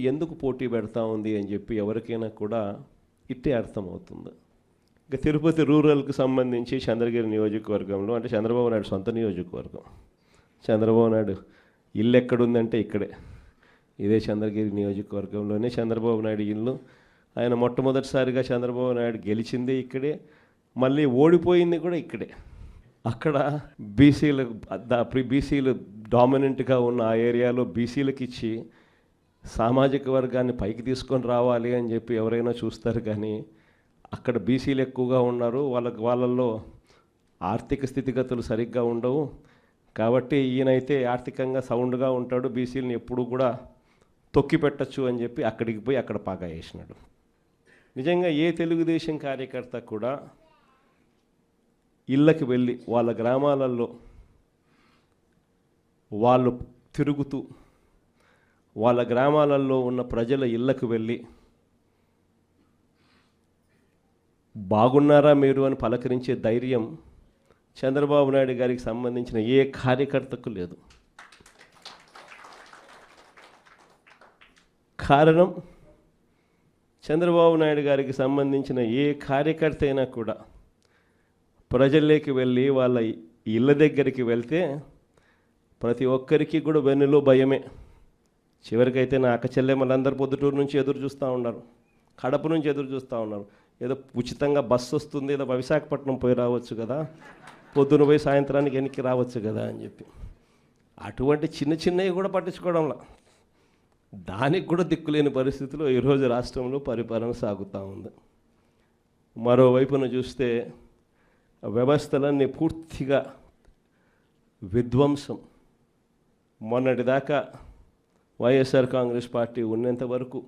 ఎందుకు పోటీ పెడతా ఉంది అని చెప్పి ఎవరికైనా కూడా ఇట్టే అర్థమవుతుంది. ఇక తిరుపతి రూరల్కి సంబంధించి చంద్రగిరి నియోజకవర్గంలో, అంటే చంద్రబాబు నాయుడు సొంత నియోజకవర్గం, చంద్రబాబు నాయుడు ఇల్లు ఎక్కడుందంటే ఇక్కడే, ఇదే చంద్రగిరి నియోజకవర్గంలోనే చంద్రబాబు నాయుడు ఇల్లు. ఆయన మొట్టమొదటిసారిగా చంద్రబాబు నాయుడు గెలిచిందే ఇక్కడే, మళ్ళీ ఓడిపోయింది కూడా ఇక్కడే. అక్కడ బీసీలు డామినెంట్గా ఉన్న ఆ ఏరియాలో బీసీలకు ఇచ్చి సామాజిక వర్గాన్ని పైకి తీసుకొని రావాలి అని చెప్పి ఎవరైనా చూస్తారు, కానీ అక్కడ బీసీలు ఎక్కువగా ఉన్నారు, వాళ్ళల్లో ఆర్థిక స్థితిగతులు సరిగ్గా ఉండవు. కాబట్టి ఈయనైతే ఆర్థికంగా సౌండ్గా ఉంటాడు, బీసీలని ఎప్పుడూ కూడా తొక్కి పెట్టచ్చు అని చెప్పి అక్కడికి పోయి అక్కడ పాగా వేసినాడు. నిజంగా ఏ తెలుగుదేశం కార్యకర్త కూడా ఇళ్ళకి వెళ్ళి వాళ్ళ గ్రామాలలో వాళ్ళు తిరుగుతూ వాళ్ళ గ్రామాలలో ఉన్న ప్రజల ఇళ్ళకు వెళ్ళి బాగున్నారా మీరు అని పలకరించే ధైర్యం చంద్రబాబు నాయుడు గారికి సంబంధించిన ఏ కార్యకర్తకు లేదు. కారణం, చంద్రబాబు నాయుడు గారికి సంబంధించిన ఏ కార్యకర్త అయినా కూడా ప్రజల్లోకి వెళ్ళి వాళ్ళ ఇళ్ళ దగ్గరికి వెళ్తే ప్రతి ఒక్కరికి కూడా వెన్నులో భయమే. చివరికైతే నా అక్క చెల్లెమ్మలందరూ పొద్దుటూరు నుంచి ఎదురు చూస్తూ ఉన్నారు, కడప నుంచి ఎదురు చూస్తూ ఉన్నారు. ఏదో ఉచితంగా బస్సు వస్తుంది, ఏదో విశాఖపట్నం పోయి రావచ్చు కదా, పొద్దున పోయి సాయంత్రానికి వెనక్కి రావచ్చు కదా అని చెప్పి అటువంటి చిన్న చిన్నవి కూడా పట్టించుకోవడంలా, దానికి కూడా దిక్కులేని పరిస్థితిలో ఈరోజు రాష్ట్రంలో పరిపాలన సాగుతూ ఉంది. మరోవైపున చూస్తే వ్యవస్థలన్నీ పూర్తిగా విధ్వంసం. మొన్నటిదాకా వైఎస్ఆర్ కాంగ్రెస్ పార్టీ ఉన్నంత వరకు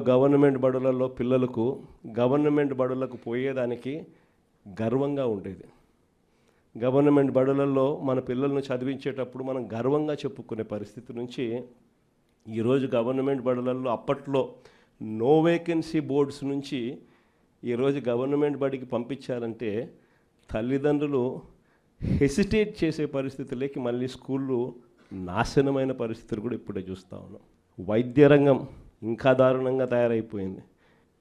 గవర్నమెంట్ బడులలో పిల్లలకు గవర్నమెంట్ బడులకు పోయేదానికి గర్వంగా ఉండేది. గవర్నమెంట్ బడులలో మన పిల్లలను చదివించేటప్పుడు మనం గర్వంగా చెప్పుకునే పరిస్థితి నుంచి ఈరోజు గవర్నమెంట్ బడులలో అప్పట్లో నో వేకెన్సీ బోర్డ్స్ నుంచి ఈరోజు గవర్నమెంట్ బడికి పంపించాలంటే తల్లిదండ్రులు హెసిటేట్ చేసే పరిస్థితులకి మళ్ళీ స్కూళ్ళు నాశనమైన పరిస్థితులు కూడా ఇప్పుడే చూస్తూ ఉన్నాం. వైద్య రంగం ఇంకా దారుణంగా తయారైపోయింది.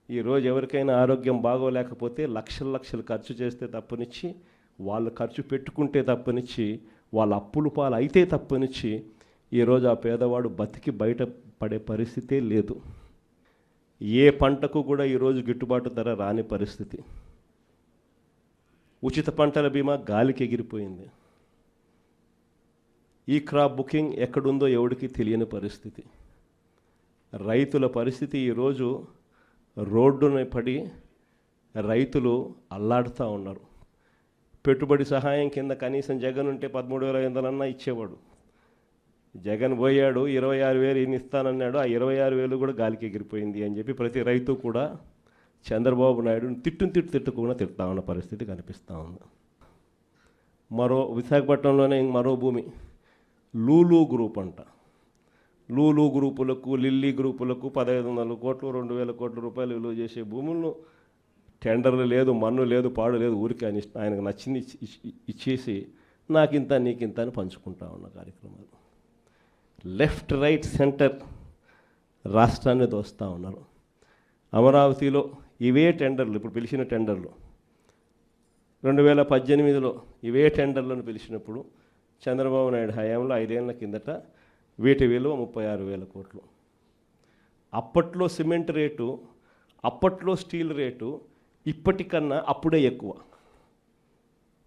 ఈరోజు ఎవరికైనా ఆరోగ్యం బాగోలేకపోతే లక్షలు ఖర్చు చేస్తే తప్పనిచ్చి, వాళ్ళు ఖర్చు పెట్టుకుంటే తప్పనిచ్చి, వాళ్ళ అప్పులు పాలు అయితే తప్పనిచ్చి ఈరోజు ఆ పేదవాడు బతికి బయట పడే పరిస్థితే లేదు. ఏ పంటకు కూడా ఈరోజు గిట్టుబాటు ధర రాని పరిస్థితి. ఉచిత పంటల బీమా గాలికి ఎగిరిపోయింది. ఈ క్రాప్ బుకింగ్ ఎక్కడుందో ఎవడికి తెలియని పరిస్థితి. రైతుల పరిస్థితి ఈరోజు రోడ్డున పడి రైతులు అల్లాడుతూ ఉన్నారు. పెట్టుబడి సహాయం కింద కనీసం జగన్ ఉంటే 13,500 ఇచ్చేవాడు. జగన్ పోయాడు, 26,000 ఈయన ఇస్తానన్నాడు, ఆ 26,000 కూడా గాలికి ఎగిరిపోయింది అని చెప్పి ప్రతి రైతు కూడా చంద్రబాబు నాయుడుని తిట్టుకుండా తిడతా ఉన్న పరిస్థితి కనిపిస్తూ ఉంది. విశాఖపట్నంలోనే మరో భూమి లూలు గ్రూప్ అంట. లూలు గ్రూపులకు, లిల్లీ గ్రూపులకు 1,500 కోట్లు 2,000 కోట్ల రూపాయలు విలువ చేసే భూములను టెండర్లు లేదు, మన్ను లేదు, పాడు లేదు, ఊరికి ఆయనకు నచ్చింది ఇచ్చేసి నాకింత నీకింత అని పంచుకుంటా ఉన్న కార్యక్రమాలు. లెఫ్ట్ రైట్ సెంటర్ రాష్ట్రాన్ని దోస్తూ ఉన్నారు. అమరావతిలో ఇవే టెండర్లు, ఇప్పుడు పిలిచిన టెండర్లు 2018లో ఇవే టెండర్లను పిలిచినప్పుడు చంద్రబాబు నాయుడు హయాంలో 5 ఏళ్ల కిందట వీటి విలువ 36,000 కోట్లు. అప్పట్లో సిమెంట్ రేటు, అప్పట్లో స్టీల్ రేటు ఇప్పటికన్నా అప్పుడే ఎక్కువ.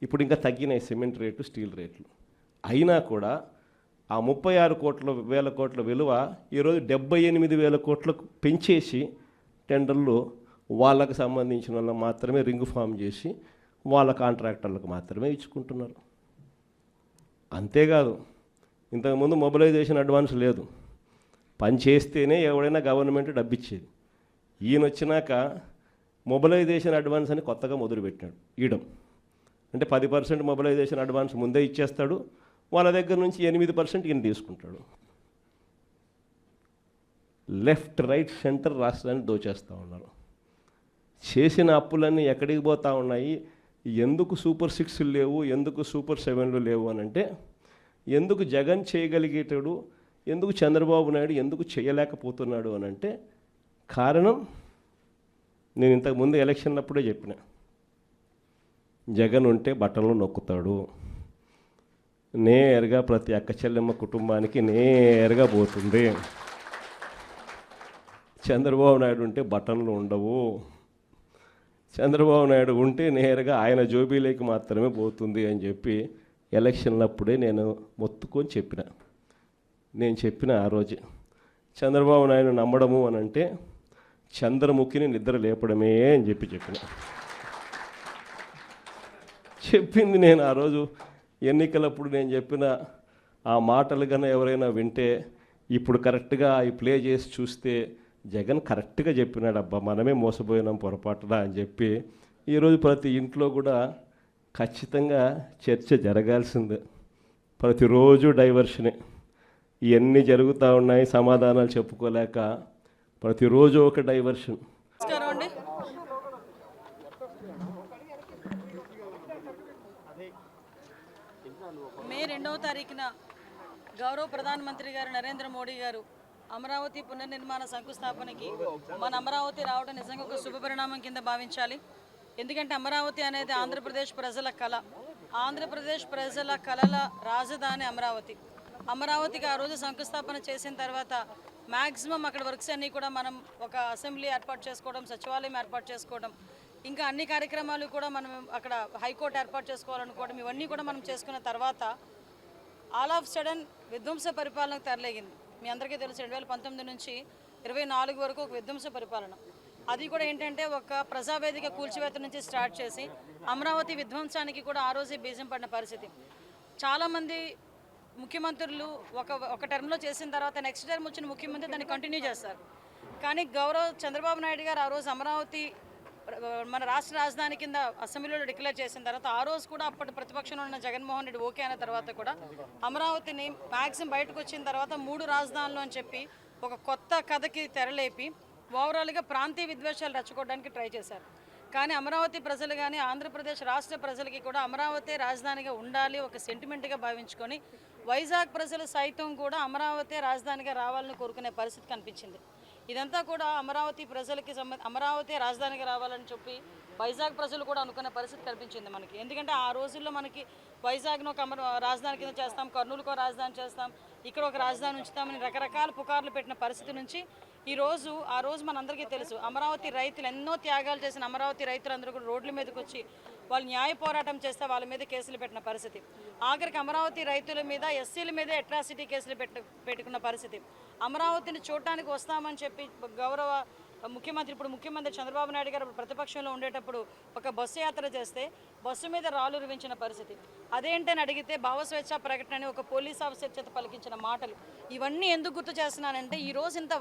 ఇప్పుడు ఇంకా తగ్గినాయి సిమెంట్ రేటు, స్టీల్ రేట్లు. అయినా కూడా ఆ 36,000 కోట్ల విలువ ఈరోజు 78,000 కోట్లకు పెంచేసి టెండర్లు వాళ్ళకు సంబంధించిన వాళ్ళకి మాత్రమే రింగ్ ఫామ్ చేసి వాళ్ళ కాంట్రాక్టర్లకు మాత్రమే ఇచ్చుకుంటున్నారు. అంతేకాదు, ఇంతకుముందు మొబిలైజేషన్ అడ్వాన్స్ లేదు, పని చేస్తేనే ఎవడైనా గవర్నమెంట్ డబ్బిచ్చేది. ఈయన వచ్చినాక మొబిలైజేషన్ అడ్వాన్స్ అని కొత్తగా మొదలుపెట్టినాడు ఇయడం. అంటే 10% మొబిలైజేషన్ అడ్వాన్స్ ముందే ఇచ్చేస్తాడు, వాళ్ళ దగ్గర నుంచి 8% ఈయన తీసుకుంటాడు. లెఫ్ట్ రైట్ సెంటర్ రాష్ట్రాన్ని దోచేస్తూ ఉన్నారు. చేసిన అప్పులన్నీ ఎక్కడికి పోతూ ఉన్నాయి? ఎందుకు సూపర్ 6 లేవు, ఎందుకు సూపర్ 7 లేవు అని అంటే, ఎందుకు జగన్ చేయగలిగేటాడు, ఎందుకు చంద్రబాబు నాయుడు ఎందుకు చేయలేకపోతున్నాడు అని అంటే కారణం నేను ఇంతకుముందు ఎలక్షన్ అప్పుడే చెప్పిన, జగన్ ఉంటే బట్టలు నొక్కుతాడు, నేరుగా ప్రతి అక్క చెల్లెమ్మ కుటుంబానికి నేరుగా పోతుంది, చంద్రబాబు నాయుడు ఉంటే బటన్లు ఉండవు, చంద్రబాబు నాయుడు ఉంటే నేరుగా ఆయన జోబీలోకి మాత్రమే పోతుంది అని చెప్పి ఎలక్షన్లప్పుడే నేను మొత్తుకొని చెప్పిన. నేను చెప్పిన ఆ రోజు చంద్రబాబు నాయుడు నమ్మడము అని అంటే చంద్రముఖిని నిద్ర లేపడమే అని చెప్పిన. చెప్పింది నేను ఆ రోజు ఎన్నికలప్పుడు నేను చెప్పిన ఆ మాటలు కన్నా ఎవరైనా వింటే ఇప్పుడు కరెక్ట్గా అవి ప్లే చేసి చూస్తే జగన్ కరెక్ట్గా చెప్పినాడు, అబ్బా మనమే మోసపోయినాం పొరపాటున అని చెప్పి ఈరోజు ప్రతి ఇంట్లో కూడా ఖచ్చితంగా చర్చ జరగాల్సిందే. ప్రతిరోజు డైవర్షనే, ఇవన్నీ జరుగుతూ ఉన్నాయి, సమాధానాలు చెప్పుకోలేక ప్రతిరోజు ఒక డైవర్షన్. మే 2వ తారీఖున గౌరవ ప్రధానమంత్రి గారు నరేంద్ర మోడీ గారు అమరావతి పునర్నిర్మాణ శంకుస్థాపనకి మన అమరావతి రావడం నిజంగా ఒక శుభపరిణామం కింద భావించాలి. ఎందుకంటే అమరావతి అనేది ఆంధ్రప్రదేశ్ ప్రజల కళ, ఆంధ్రప్రదేశ్ ప్రజల కళల రాజధాని అమరావతి. అమరావతికి ఆ రోజు శంకుస్థాపన చేసిన తర్వాత మ్యాక్సిమం అక్కడ వర్క్స్ అన్నీ కూడా మనం ఒక అసెంబ్లీ ఏర్పాటు చేసుకోవడం, సచివాలయం ఏర్పాటు చేసుకోవడం, ఇంకా అన్ని కార్యక్రమాలు కూడా మనం అక్కడ హైకోర్టు ఏర్పాటు చేసుకోవాలనుకోవడం, ఇవన్నీ కూడా మనం చేసుకున్న తర్వాత ఆల్ ఆఫ్ సడన్ విధ్వంస పరిపాలనకు తెరలేగింది. మీ అందరికీ తెలుసు 2019 నుంచి 24 వరకు ఒక విధ్వంస పరిపాలన. అది కూడా ఏంటంటే ఒక ప్రజావేదిక కూల్చివేత నుంచి స్టార్ట్ చేసి అమరావతి విధ్వంసానికి కూడా ఆ రోజే బీజం పడిన పరిస్థితి. చాలామంది ముఖ్యమంత్రులు ఒక టర్మ్లో చేసిన తర్వాత నెక్స్ట్ టర్మ్ వచ్చిన ముఖ్యమంత్రి దాన్ని కంటిన్యూ చేస్తారు. కానీ గౌరవ చంద్రబాబు నాయుడు గారు ఆ రోజు అమరావతి మన రాష్ట్ర రాజధాని కింద అసెంబ్లీలో డిక్లేర్ చేసిన తర్వాత ఆ రోజు కూడా అప్పటి ప్రతిపక్షంలో ఉన్న జగన్మోహన్ రెడ్డి ఓకే అయిన తర్వాత కూడా అమరావతిని మ్యాక్సిమం బయటకు వచ్చిన తర్వాత 3 రాజధానులు అని చెప్పి ఒక కొత్త కథకి తెరలేపి ఓవరాల్గా ప్రాంతీయ విద్వేషాలు రెచ్చగొట్టడానికి ట్రై చేశారు. కానీ అమరావతి ప్రజలు కానీ ఆంధ్రప్రదేశ్ రాష్ట్ర ప్రజలకి కూడా అమరావతి రాజధానిగా ఉండాలి ఒక సెంటిమెంట్గా భావించుకొని వైజాగ్ ప్రజలు సైతం కూడా అమరావతి రాజధానిగా రావాలని కోరుకునే పరిస్థితి కనిపించింది. ఇదంతా కూడా అమరావతి ప్రజలకి అమరావతి రాజధానిగా రావాలని చెప్పి వైజాగ్ ప్రజలు కూడా అనుకునే పరిస్థితి కనిపించింది మనకి. ఎందుకంటే ఆ రోజుల్లో మనకి వైజాగ్ను ఒక రాజధాని కింద చేస్తాం, కర్నూలుకో రాజధాని చేస్తాం, ఇక్కడ ఒక రాజధాని ఉంచుతామని రకరకాల పుకార్లు పెట్టిన పరిస్థితి నుంచి ఆ రోజు మనందరికీ తెలుసు అమరావతి రైతులు ఎన్నో త్యాగాలు చేసిన అమరావతి రైతులందరూ కూడా రోడ్ల మీదకి వచ్చి వాళ్ళు న్యాయ పోరాటం చేస్తే వాళ్ళ మీద కేసులు పెట్టిన పరిస్థితి. ఆఖరికి అమరావతి రైతుల మీద ఎస్సీల మీద అట్రాసిటీ కేసులు పెట్టుకున్న పరిస్థితి. అమరావతిని చూడటానికి వస్తామని చెప్పి గౌరవ ముఖ్యమంత్రి చంద్రబాబు నాయుడు గారు ప్రతిపక్షంలో ఉండేటప్పుడు ఒక బస్సు యాత్ర చేస్తే బస్సు మీద రాళ్ళు రువించిన పరిస్థితి. అదేంటని అడిగితే భావస్వేచ్ఛ ప్రకటన అని ఒక పోలీస్ ఆఫీసర్ చేత పలికించిన మాటలు. ఇవన్నీ ఎందుకు గుర్తు చేస్తున్నానంటే ఈరోజు ఇంత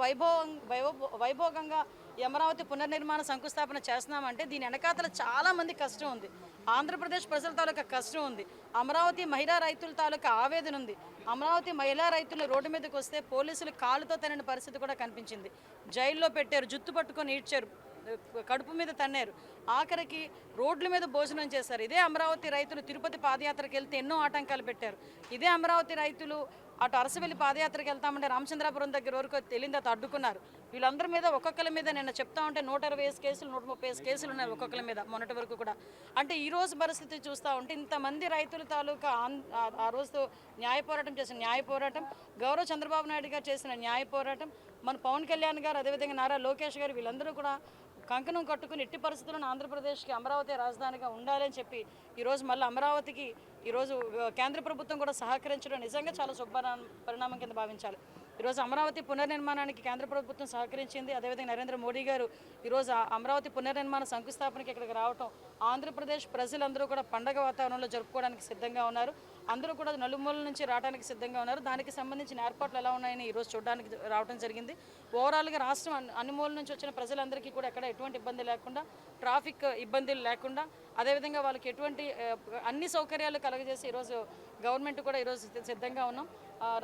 వైభోగంగా ఈ అమరావతి పునర్నిర్మాణ శంకుస్థాపన చేస్తున్నామంటే దీని వెనకాతల చాలామంది కష్టం ఉంది, ఆంధ్రప్రదేశ్ ప్రజల తాలూకా కష్టం ఉంది, అమరావతి మహిళా రైతుల తాలూకా ఆవేదన ఉంది. అమరావతి మహిళా రైతులు రోడ్డు మీదకి వస్తే పోలీసులు కాళ్ళతో తనిన పరిస్థితి కూడా కనిపించింది. జైల్లో పెట్టారు, జుత్తు పట్టుకొని ఈడ్చారు, కడుపు మీద తన్నారు, ఆఖరికి రోడ్ల మీద భోజనం చేశారు. ఇదే అమరావతి రైతులు తిరుపతి పాదయాత్రకు వెళ్తే ఎన్నో ఆటంకాలు పెట్టారు. ఇదే అమరావతి రైతులు అటు అరసవెల్లి పాదయాత్రకు వెళ్తామంటే రామచంద్రాపురం దగ్గర వరకు తెలియదు అడ్డుకున్నారు. వీళ్ళందరి మీద ఒక్కొక్కరి మీద నిన్న చెప్తా ఉంటే 125 కేసులు 130 కేసులు ఉన్నాయి ఒక్కొక్కరి మీద మొన్నటి వరకు కూడా. అంటే ఈ రోజు పరిస్థితి చూస్తూ ఉంటే ఇంతమంది రైతుల తాలూకా ఆ రోజు న్యాయ పోరాటం చేసిన న్యాయ పోరాటం, గౌరవ చంద్రబాబు నాయుడు గారు చేసిన న్యాయ పోరాటం, మన పవన్ కళ్యాణ్ గారు అదేవిధంగా నారా లోకేష్ గారు వీళ్ళందరూ కూడా కంకణం కట్టుకుని ఎట్టి పరిస్థితుల్లో ఆంధ్రప్రదేశ్కి అమరావతి రాజధానిగా ఉండాలని చెప్పి ఈరోజు మళ్ళీ అమరావతికి ఈరోజు కేంద్ర ప్రభుత్వం కూడా సహకరించడం నిజంగా చాలా పరిణామం కింద భావించాలి. ఈరోజు అమరావతి పునర్నిర్మాణానికి కేంద్ర ప్రభుత్వం సహకరించింది. అదేవిధంగా నరేంద్ర మోడీ గారు ఈరోజు అమరావతి పునర్నిర్మాణ శంకుస్థాపనకి ఇక్కడికి రావటం ఆంధ్రప్రదేశ్ ప్రజలందరూ కూడా పండగ వాతావరణంలో జరుపుకోవడానికి సిద్ధంగా ఉన్నారు. అందరూ కూడా నలుమూలల నుంచి రావడానికి సిద్ధంగా ఉన్నారు. దానికి సంబంధించిన ఏర్పాట్లు ఎలా ఉన్నాయని ఈరోజు చూడడానికి రావడం జరిగింది. ఓవరాల్గా రాష్ట్రం అన్ని మూలల నుంచి వచ్చిన ప్రజలందరికీ కూడా ఎక్కడ ఎటువంటి ఇబ్బంది లేకుండా, ట్రాఫిక్ ఇబ్బందులు లేకుండా, అదేవిధంగా వాళ్ళకి ఎటువంటి అన్ని సౌకర్యాలు కలగజేసి ఈరోజు గవర్నమెంట్ కూడా ఈరోజు సిద్ధంగా ఉన్నాం.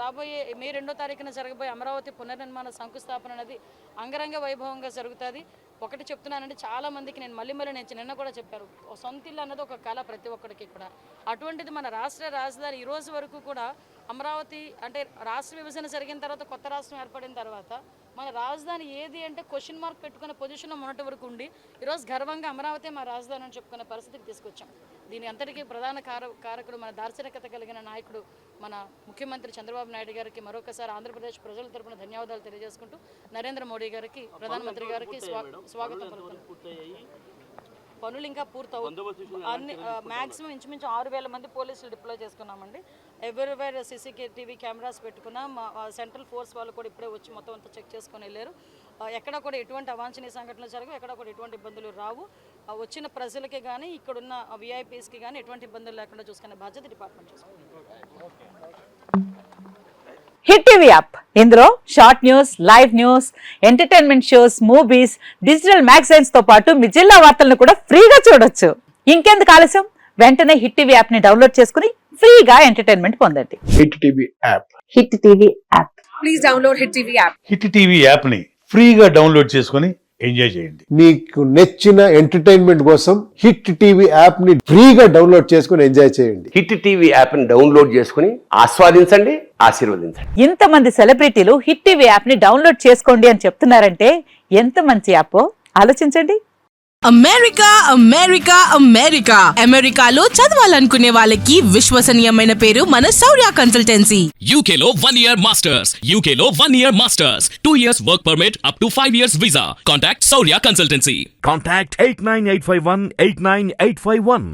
రాబోయే మే 2వ తారీఖున జరగబోయే అమరావతి పునర్నిర్మాణ శంకుస్థాపన అనేది అంగరంగ వైభవంగా జరుగుతుంది. ఒకటి చెప్తున్నానంటే చాలామందికి నేను మళ్ళీ నిన్న కూడా చెప్పారు, సొంత ఇల్లు అన్నది ఒక కళ ప్రతి ఒక్కరికి కూడా. అటువంటిది మన రాష్ట్ర రాజధాని ఈ రోజు వరకు కూడా అమరావతి అంటే రాష్ట్ర విభజన జరిగిన తర్వాత కొత్త రాష్ట్రం ఏర్పడిన తర్వాత మన రాజధాని ఏది అంటే క్వశ్చన్ మార్క్ పెట్టుకునే పొజిషన్లో మొన్నటి వరకు ఉండి ఈరోజు గర్వంగా అమరావతి మా రాజధాని అని చెప్పుకునే పరిస్థితికి తీసుకొచ్చాం. దీని అంతటికీ ప్రధాన కారకుడు మన దార్శనికత కలిగిన నాయకుడు మన ముఖ్యమంత్రి చంద్రబాబు నాయుడు గారికి మరొకసారి ఆంధ్రప్రదేశ్ ప్రజల తరపున ధన్యవాదాలు తెలియజేసుకుంటూ నరేంద్ర మోడీ గారికి ప్రధానమంత్రి గారికి స్వాగతం పలుకుతున్నాం. పనులు ఇంకా పూర్తవు అన్ని మ్యాక్సిమం ఇంచుమించు 6,000 మంది పోలీసులు డిప్లాయ్ చేసుకున్నామండి. ఎవరివేర్ CCTV కెమెరాస్ పెట్టుకున్నాం. సెంట్రల్ ఫోర్స్ వాళ్ళు కూడా ఇప్పుడే వచ్చి మొత్తం అంతా చెక్ చేసుకొని వెళ్ళారు. ఎక్కడ కూడా ఎటువంటి అవాంఛనీయ సంఘటనలు జరగవు, ఎక్కడ కూడా ఎటువంటి ఇబ్బందులు రావు. వచ్చిన ప్రజలకి కానీ ఇక్కడున్న VIPస్కి కానీ ఎటువంటి ఇబ్బందులు లేకుండా చూసుకునే బాధ్యత డిపార్ట్మెంట్ చూసుకుంటుంది. హిట్ టీవీ యాప్ ఇందులో short news, live news, entertainment shows, movies, digital magazines తో పాటు మీ జిల్లా వార్తలను కూడా ఫ్రీగా చూడొచ్చు. ఇంకెందుకు ఆలస్యం, వెంటనే హిట్ టీవీ యాప్ ని డౌన్లోడ్ చేసుకుని ఫ్రీగా ఎంటర్టైన్మెంట్ పొందండి. Hit TV app. Hit TV app. Please download hit TV app. Hit TV యాప్ని ఫ్రీగా డౌన్లోడ్ చేసుకొని ఎంజాయ్ చేయండి. మీకు నచ్చిన ఎంటర్టైన్మెంట్ కోసం హిట్ టీవీ యాప్ ని ఫ్రీగా డౌన్లోడ్ చేసుకొని ఎంజాయ్ చేయండి. హిట్ టీవీ యాప్ని డౌన్లోడ్ చేసుకుని ఆస్వాదించండి, ఆశీర్వదించండి. ఇంతమంది సెలబ్రిటీలు హిట్ టీవీ యాప్ ని డౌన్లోడ్ చేసుకోండి అని చెప్తున్నారంటే ఎంత మంచి యాప్ ఆలోచించండి. అమెరికా అమెరికా అమెరికా అమెరికాలో చదవాలనుకునే వాళ్ళకి విశ్వసనీయమైన పేరు మన శౌర్య కన్సల్టెన్సీ. UK లో 1 year masters. UK లో 1 year masters. 2 years work permit up to 5 years visa. Contact Saurya Consultancy. Contact 89851 89851.